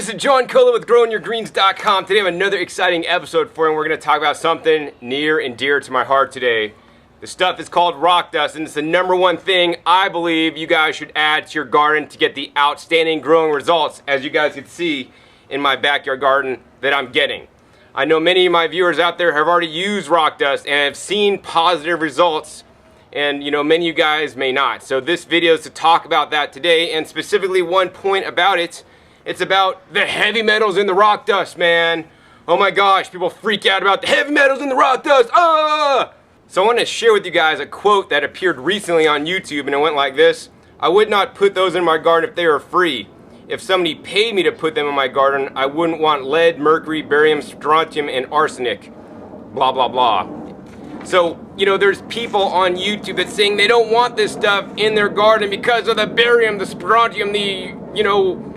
This is John Cola with GrowingYourGreens.com. Today I have another exciting episode for you, and we're going to talk about something near and dear to my heart today. The stuff is called rock dust, and it's the number one thing I believe you guys should add to your garden to get the outstanding growing results, as you guys can see in my backyard garden, that I'm getting. I know many of my viewers out there have already used rock dust and have seen positive results, and many of you guys may not. So this video is to talk about that today, and specifically one point about it. It's about the heavy metals in the rock dust, man. Oh my gosh, people freak out about the heavy metals in the rock dust. So I want to share with you guys a quote that appeared recently on YouTube, and it went like this: I would not put those in my garden if they were free. If somebody paid me to put them in my garden, I wouldn't want lead, mercury, barium, strontium, and arsenic. Blah, blah, blah. So, there's people on YouTube that's saying they don't want this stuff in their garden because of the barium, the strontium, the,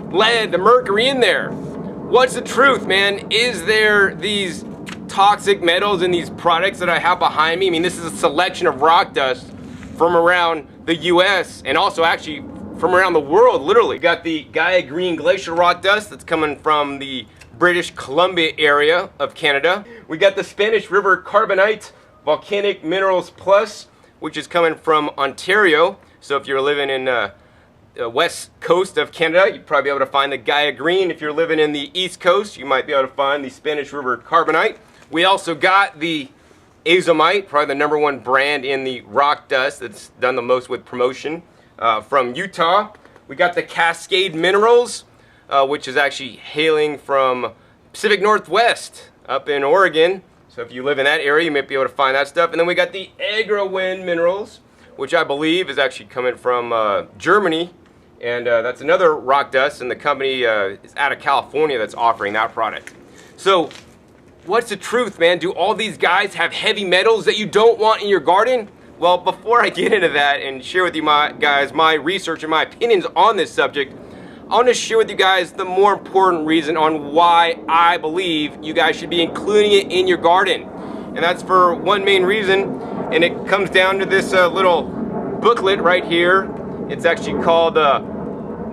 lead, the mercury in there. What's the truth, man? Is there these toxic metals in these products that I have behind me? I mean, this is a selection of rock dust from around the US and also actually from around the world, literally. We got the Gaia Green Glacier rock dust that's coming from the British Columbia area of Canada. We got the Spanish River Carbonite Volcanic Minerals Plus, which is coming from Ontario. So if you're living in the west coast of Canada, you'd probably be able to find the Gaia Green. If you're living in the east coast, you might be able to find the Spanish River Carbonite. We also got the Azomite, probably the number one brand in the rock dust that's done the most with promotion, from Utah. We got the Cascade Minerals, which is actually hailing from Pacific Northwest up in Oregon. So if you live in that area, you might be able to find that stuff. And then we got the Agrowind Minerals, which I believe is actually coming from Germany. And that's another rock dust, and the company is out of California that's offering that product. So what's the truth, man? Do all these guys have heavy metals that you don't want in your garden? Well, before I get into that and share with you guys my research and my opinions on this subject, I want to share with you guys the more important reason on why I believe you guys should be including it in your garden. And that's for one main reason, and it comes down to this little booklet right here. It's actually called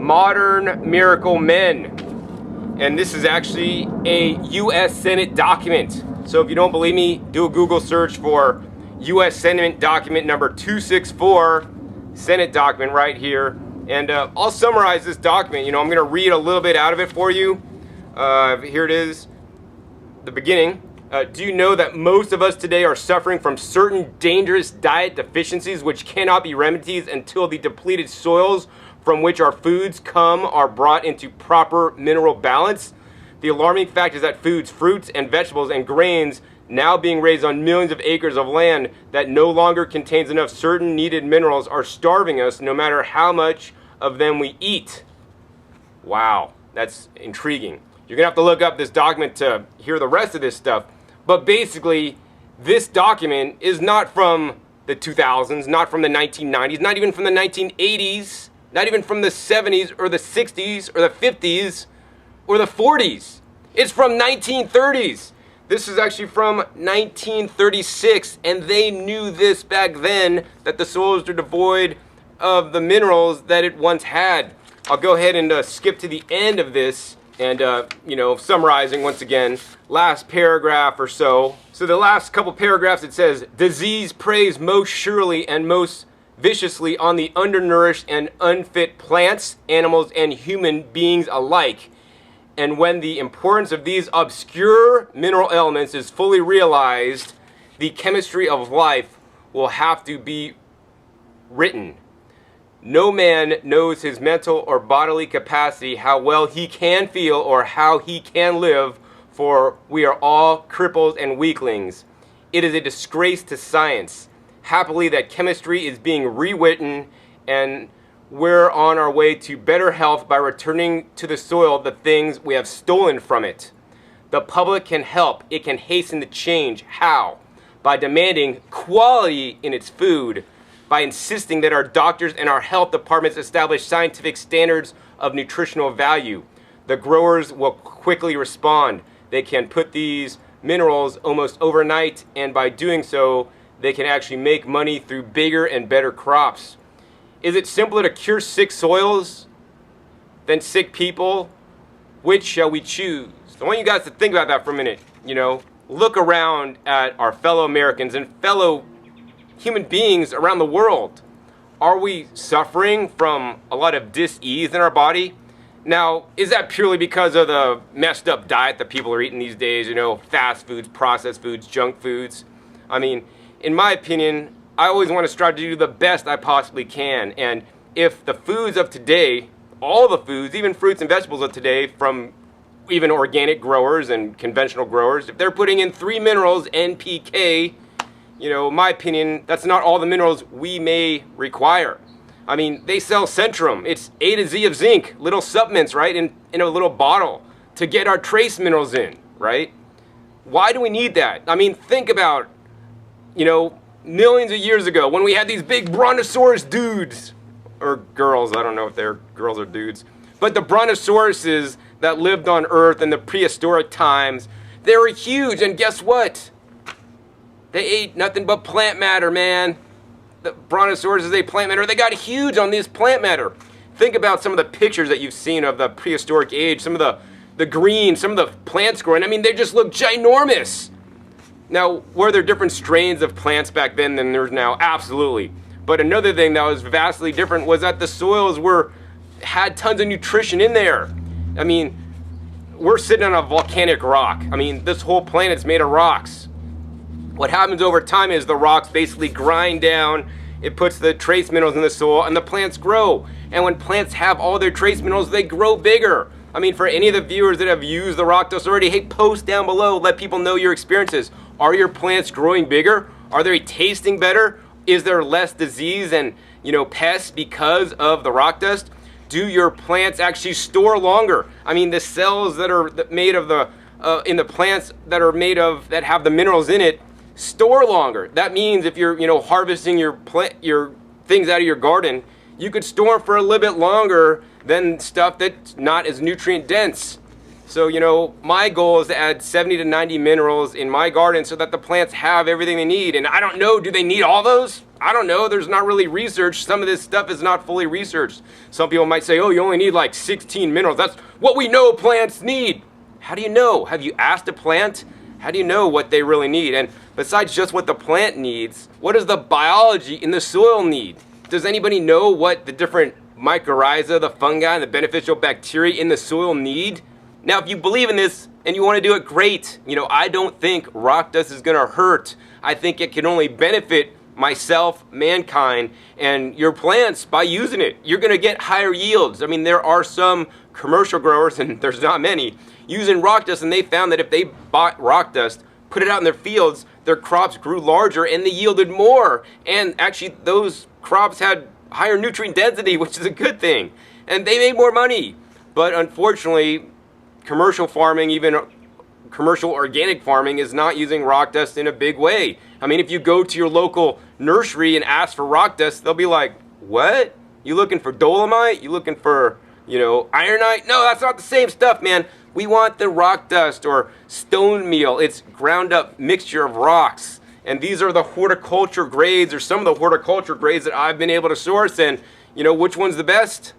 Modern Miracle Men. And this is actually a U.S. Senate document. So if you don't believe me, do a Google search for U.S. Senate document number 264, Senate document right here. And I'll summarize this document. I'm going to read a little bit out of it for you. Here it is, the beginning. Do you know that most of us today are suffering from certain dangerous diet deficiencies which cannot be remedied until the depleted soils from which our foods come are brought into proper mineral balance? The alarming fact is that foods, fruits, and vegetables and grains now being raised on millions of acres of land that no longer contains enough certain needed minerals are starving us no matter how much of them we eat. Wow, that's intriguing. You're gonna have to look up this document to hear the rest of this stuff. But basically, this document is not from the 2000s, not from the 1990s, not even from the 1980s, not even from the 70s or the 60s or the 50s or the 40s. It's from 1930s. This is actually from 1936, and they knew this back then, that the soils are devoid of the minerals that it once had. I'll go ahead and skip to the end of this and, summarizing once again, last paragraph or so. So the last couple paragraphs, it says, disease preys most surely and most viciously on the undernourished and unfit plants, animals, and human beings alike. And when the importance of these obscure mineral elements is fully realized, the chemistry of life will have to be written. No man knows his mental or bodily capacity, how well he can feel or how he can live, for we are all cripples and weaklings. It is a disgrace to science. Happily, that chemistry is being rewritten, and we're on our way to better health by returning to the soil the things we have stolen from it. The public can help. It can hasten the change. How? By demanding quality in its food, by insisting that our doctors and our health departments establish scientific standards of nutritional value. The growers will quickly respond. They can put these minerals almost overnight, and by doing so, they can actually make money through bigger and better crops. Is it simpler to cure sick soils than sick people? Which shall we choose? I want you guys to think about that for a minute. Look around at our fellow Americans and fellow human beings around the world. Are we suffering from a lot of dis-ease in our body? Now, is that purely because of the messed up diet that people are eating these days? Fast foods, processed foods, junk foods. I mean, in my opinion, I always want to strive to do the best I possibly can. And if the foods of today, all the foods, even fruits and vegetables of today, from even organic growers and conventional growers, if they're putting in 3 minerals, NPK, in my opinion, that's not all the minerals we may require. I mean, they sell Centrum. It's A to Z of zinc, little supplements, right, in a little bottle to get our trace minerals in, right? Why do we need that? I mean, think about, millions of years ago when we had these big brontosaurus dudes, or girls, I don't know if they're girls or dudes, but the brontosauruses that lived on Earth in the prehistoric times, they were huge, and guess what? They ate nothing but plant matter, man. The brontosauruses ate plant matter. They got huge on this plant matter. Think about some of the pictures that you've seen of the prehistoric age, some of the green, some of the plants growing. I mean, they just look ginormous. Now, were there different strains of plants back then than there's now? Absolutely. But another thing that was vastly different was that the soils had tons of nutrition in there. I mean, we're sitting on a volcanic rock. I mean, this whole planet's made of rocks. What happens over time is the rocks basically grind down, it puts the trace minerals in the soil, and the plants grow. And when plants have all their trace minerals, they grow bigger. I mean, for any of the viewers that have used the rock dust already, hey, post down below, let people know your experiences. Are your plants growing bigger? Are they tasting better? Is there less disease and, pests because of the rock dust? Do your plants actually store longer? I mean, the cells that are made of in the plants that have the minerals in it, store longer. That means if you're harvesting your things out of your garden, you could store them for a little bit longer than stuff that's not as nutrient dense. So my goal is to add 70 to 90 minerals in my garden so that the plants have everything they need. And I don't know, do they need all those? I don't know. There's not really research. Some of this stuff is not fully researched. Some people might say, oh, you only need like 16 minerals. That's what we know plants need. How do you know? Have you asked a plant? How do you know what they really need? And besides just what the plant needs, what does the biology in the soil need? Does anybody know what the different mycorrhiza, the fungi, and the beneficial bacteria in the soil need? Now, if you believe in this and you want to do it, great. I don't think rock dust is going to hurt. I think it can only benefit myself, mankind, and your plants by using it. You're going to get higher yields. I mean, there are some commercial growers, and there's not many, using rock dust, and they found that if they bought rock dust, put it out in their fields, their crops grew larger and they yielded more. And actually, those crops had higher nutrient density, which is a good thing. And they made more money. But unfortunately, commercial farming, even commercial organic farming, is not using rock dust in a big way. I mean, if you go to your local nursery and ask for rock dust, they'll be like, what? You looking for dolomite? You looking for, ironite? No, that's not the same stuff, man. We want the rock dust or stone meal. It's ground up mixture of rocks. And these are the horticulture grades, or some of the horticulture grades that I've been able to source. And, which one's the best?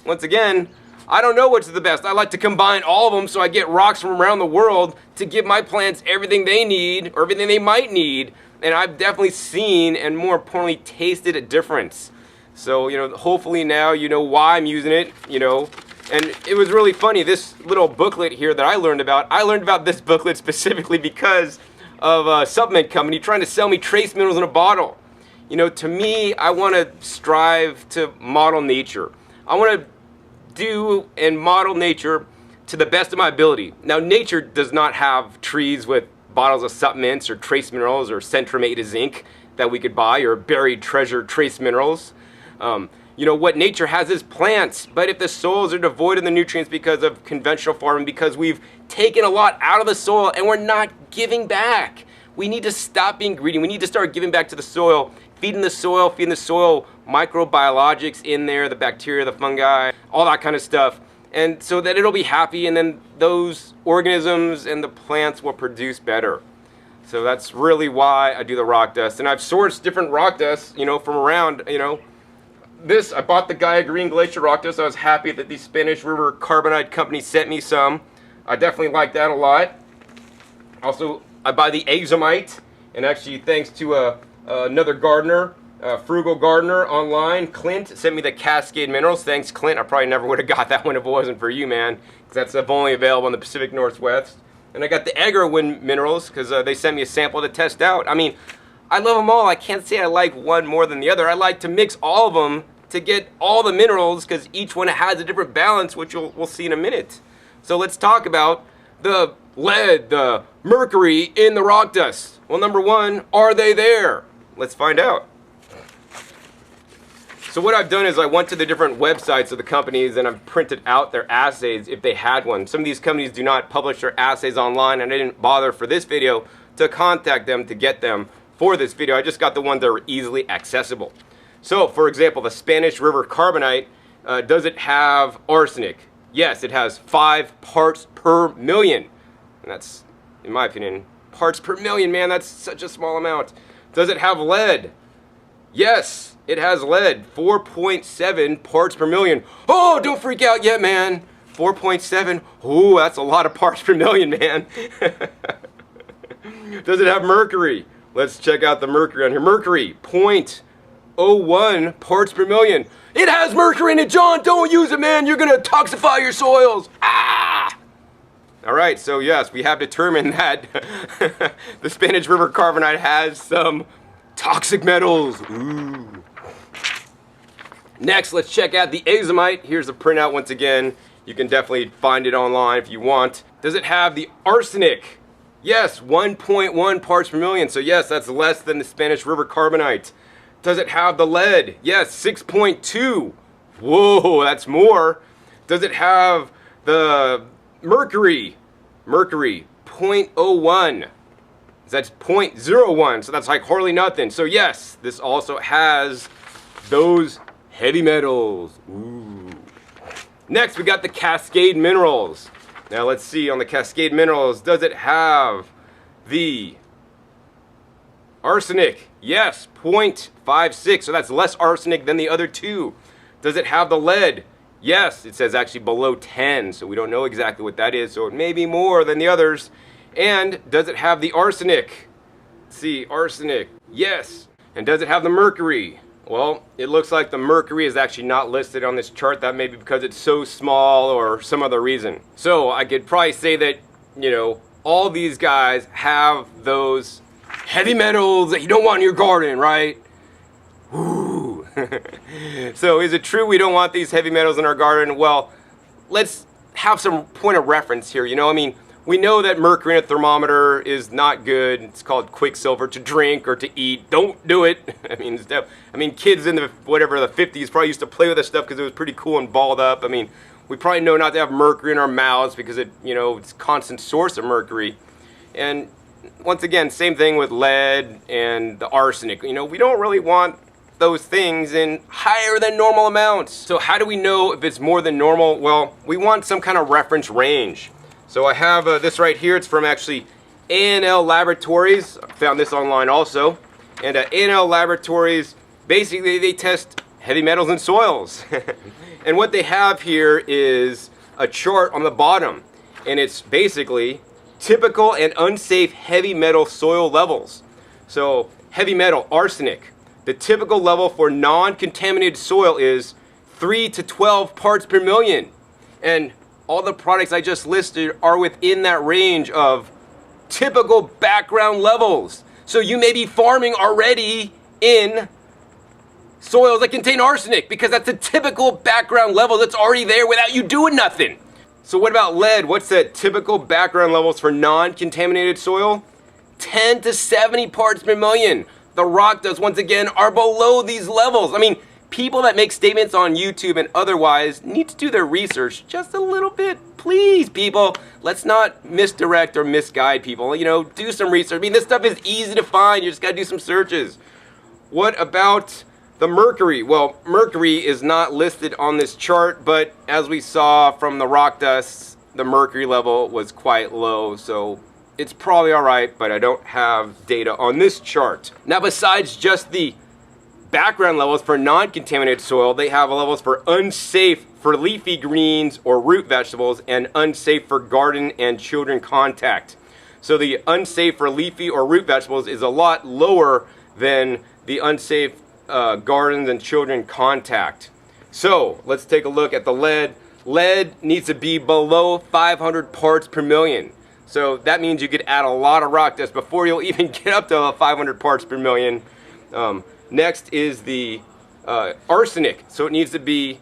Once again, I don't know which is the best. I like to combine all of them so I get rocks from around the world to give my plants everything they need or everything they might need. And I've definitely seen and more importantly tasted a difference. So, hopefully now you know why I'm using it, And it was really funny, this little booklet here that I learned about this booklet specifically because of a supplement company trying to sell me trace minerals in a bottle. To me, I want to strive to model nature. I want to do and model nature to the best of my ability. Now, nature does not have trees with bottles of supplements or trace minerals or Centrum A to zinc that we could buy, or buried treasure trace minerals. What nature has is plants, but if the soils are devoid of the nutrients because of conventional farming, because we've taken a lot out of the soil and we're not giving back, we need to stop being greedy. We need to start giving back to the soil, feeding the soil microbiologics in there, the bacteria, the fungi, all that kind of stuff, and so that it'll be happy, and then those organisms and the plants will produce better. So that's really why I do the rock dust, and I've sourced different rock dust, from around, this, I bought the Gaia Green Glacier rock dust. I was happy that the Spanish River Carbonite company sent me some. I definitely like that a lot. Also, I buy the Azomite, and actually thanks to another gardener, frugal gardener online, Clint, sent me the Cascade Minerals. Thanks, Clint. I probably never would have got that one if it wasn't for you, man, because that's only available in the Pacific Northwest. And I got the Agro-Wind Minerals because they sent me a sample to test out. I mean, I love them all. I can't say I like one more than the other. I like to mix all of them to get all the minerals because each one has a different balance, which we'll see in a minute. So let's talk about the lead, the mercury in the rock dust. Well, number one, are they there? Let's find out. So what I've done is I went to the different websites of the companies and I've printed out their assays if they had one. Some of these companies do not publish their assays online, and I didn't bother for this video to contact them to get them for this video. I just got the ones that were easily accessible. So, for example, the Spanish River Carbonite, does it have arsenic? Yes, it has 5 parts per million. And that's, in my opinion, parts per million, man, that's such a small amount. Does it have lead? Yes, it has lead, 4.7 parts per million. Oh, don't freak out yet, man. 4.7, ooh, that's a lot of parts per million, man. Does it have mercury? Let's check out the mercury on here. Mercury, 0.01 parts per million. It has mercury in it, John. Don't use it, man. You're going to toxify your soils. Ah! All right, so yes, we have determined that the Spanish River Carbonite has some toxic metals. Ooh. Next, let's check out the Azomite. Here's a printout once again. You can definitely find it online if you want. Does it have the arsenic? Yes, 1.1 parts per million. So yes, that's less than the Spanish River Carbonite. Does it have the lead? Yes, 6.2. Whoa, that's more. Does it have the mercury? Mercury, 0.01. That's 0.01, so that's like hardly nothing. So yes, this also has those heavy metals. Ooh. Next, we got the Cascade Minerals. Now let's see on the Cascade Minerals, does it have the arsenic? Yes, 0.56, so that's less arsenic than the other two. Does it have the lead? Yes, it says actually below 10, so we don't know exactly what that is, so it may be more than the others. And does it have the arsenic? Let's see, arsenic, yes. And does it have the mercury? Well, it looks like the mercury is actually not listed on this chart. That may be because it's so small or some other reason. So I could probably say that, you know, all these guys have those heavy metals that you don't want in your garden, right? Ooh. So is it true we don't want these heavy metals in our garden? Well, let's have some point of reference here. You know, I mean, we know that mercury in a thermometer is not good. It's called quicksilver to drink or to eat. Don't do it. I mean, kids in the 50s probably used to play with this stuff because it was pretty cool and balled up. I mean, we probably know not to have mercury in our mouths because it's a constant source of mercury. And once again, same thing with lead and the arsenic. You know, we don't really want those things in higher than normal amounts. So how do we know if it's more than normal? Well, we want some kind of reference range. So I have this right here. It's from actually A&L Laboratories. I found this online also. And A&L Laboratories, basically they test heavy metals in soils. And what they have here is a chart on the bottom. And it's basically typical and unsafe heavy metal soil levels. So heavy metal, arsenic. The typical level for non-contaminated soil is 3 to 12 parts per million. And all the products I just listed are within that range of typical background levels. So you may be farming already in soils that contain arsenic because that's a typical background level that's already there without you doing nothing. So what about lead? What's the typical background levels for non-contaminated soil? 10 to 70 parts per million. The rock dust, once again, are below these levels. I mean, people that make statements on YouTube and otherwise need to do their research just a little bit. Please, people, let's not misdirect or misguide people. You know, do some research. I mean, this stuff is easy to find. You just got to do some searches. What about the mercury? Well, mercury is not listed on this chart, but as we saw from the rock dust, the mercury level was quite low, so it's probably all right, but I don't have data on this chart. Now, besides just the background levels for non-contaminated soil. They have levels for unsafe for leafy greens or root vegetables and unsafe for garden and children contact. So the unsafe for leafy or root vegetables is a lot lower than the unsafe gardens and children contact. So let's take a look at the lead. Lead needs to be below 500 parts per million. So that means you could add a lot of rock dust before you'll even get up to 500 parts per million. Next is the arsenic. So it needs to be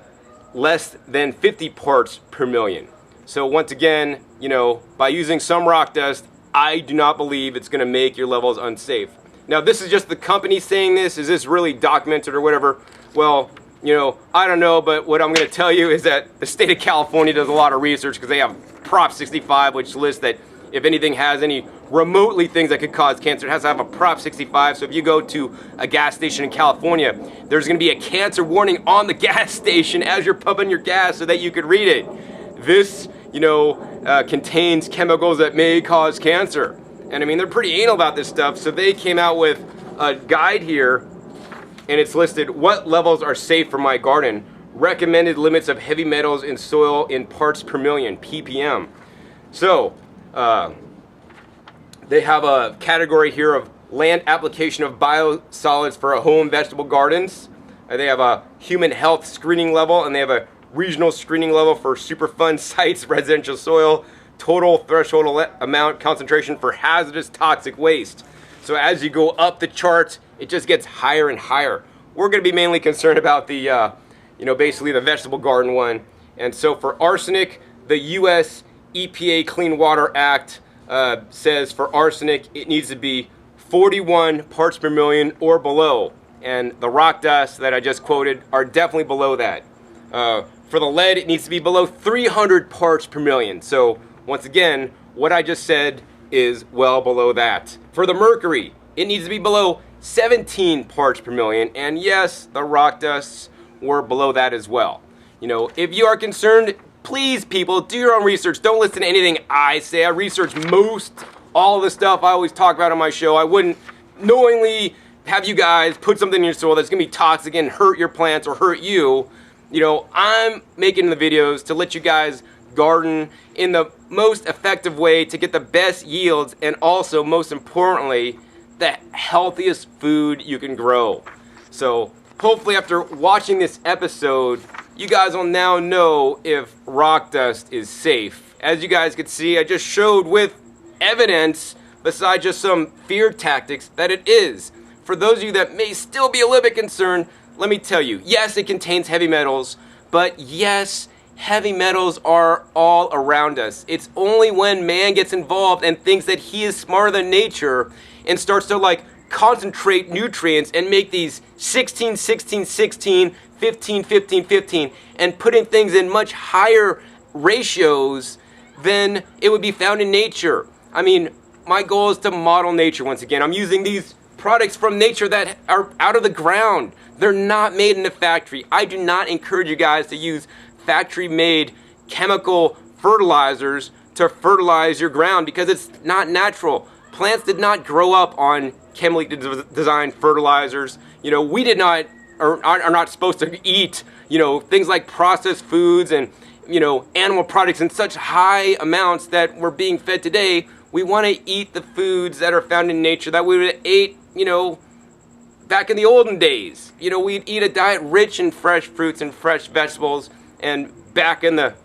less than 50 parts per million. So once again, you know, by using some rock dust, I do not believe it's going to make your levels unsafe. Now, this is just the company saying this. Is this really documented or whatever? Well, you know, I don't know, but what I'm going to tell you is that the state of California does a lot of research because they have Prop 65, which lists that if anything has any remotely things that could cause cancer, it has to have a Prop 65. So if you go to a gas station in California, there's going to be a cancer warning on the gas station as you're pumping your gas so that you could read it. This, you know, contains chemicals that may cause cancer. And I mean, they're pretty anal about this stuff. So they came out with a guide here, and it's listed what levels are safe for my garden. Recommended limits of heavy metals in soil in parts per million, ppm. So they have a category here of land application of biosolids for home vegetable gardens. They have a human health screening level, and they have a regional screening level for Superfund sites, residential soil, total threshold amount concentration for hazardous toxic waste. So as you go up the charts, it just gets higher and higher. We're going to be mainly concerned about the, you know, basically the vegetable garden one. And so for arsenic, the U.S. EPA Clean Water Act says for arsenic it needs to be 41 parts per million or below. And the rock dust that I just quoted are definitely below that. For the lead, it needs to be below 300 parts per million. So once again, what I just said is well below that. For the mercury, it needs to be below 17 parts per million. And yes, the rock dusts were below that as well. You know, if you are concerned, please, people, do your own research. Don't listen to anything I say. I research all of the stuff I always talk about on my show. I wouldn't knowingly have you guys put something in your soil that's going to be toxic and hurt your plants or hurt you. You know, I'm making the videos to let you guys garden in the most effective way to get the best yields and also, most importantly, the healthiest food you can grow. So hopefully after watching this episode, you guys will now know if rock dust is safe. As you guys can see, I just showed with evidence, besides just some fear tactics, that it is. For those of you that may still be a little bit concerned, let me tell you, yes, it contains heavy metals, but yes, heavy metals are all around us. It's only when man gets involved and thinks that he is smarter than nature and starts to like concentrate nutrients and make these 16, 16, 16, 15, 15, 15, and putting things in much higher ratios than it would be found in nature. I mean, my goal is to model nature once again. I'm using these products from nature that are out of the ground. They're not made in a factory. I do not encourage you guys to use factory-made chemical fertilizers to fertilize your ground because it's not natural. Plants did not grow up on chemically designed fertilizers. You know, we did not, or are not supposed to eat, you know, things like processed foods and, you know, animal products in such high amounts that we're being fed today. We want to eat the foods that are found in nature that we would have ate, you know, back in the olden days. You know, we'd eat a diet rich in fresh fruits and fresh vegetables. And back in the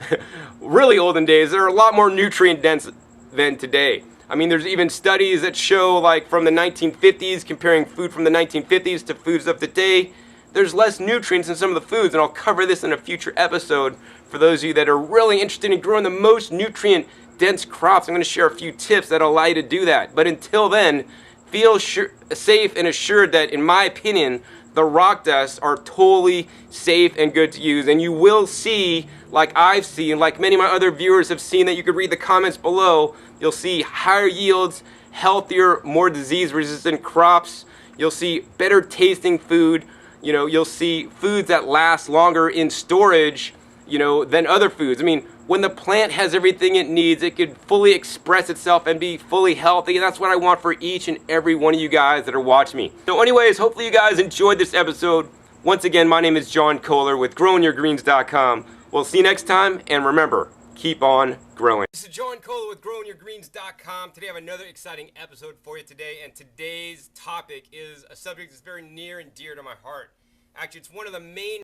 really olden days, they're a lot more nutrient dense than today. I mean, there's even studies that show, like, from the 1950s, comparing food from the 1950s to foods of today, there's less nutrients in some of the foods. And I'll cover this in a future episode for those of you that are really interested in growing the most nutrient dense crops. I'm going to share a few tips that allow you to do that. But until then, feel safe and assured that, in my opinion, the rock dusts are totally safe and good to use. And you will see, like I've seen, like many of my other viewers have seen, that you could read the comments below, you'll see higher yields, healthier, more disease-resistant crops. You'll see better tasting food. You know, you'll see foods that last longer in storage, you know, than other foods. I mean, when the plant has everything it needs, it could fully express itself and be fully healthy, and that's what I want for each and every one of you guys that are watching me. So anyways, hopefully you guys enjoyed this episode. Once again, my name is John Kohler with growingyourgreens.com. We'll see you next time, and remember, keep on growing. This is John Kohler with growingyourgreens.com. Today I have another exciting episode for you today, and today's topic is a subject that's very near and dear to my heart. Actually, it's one of the main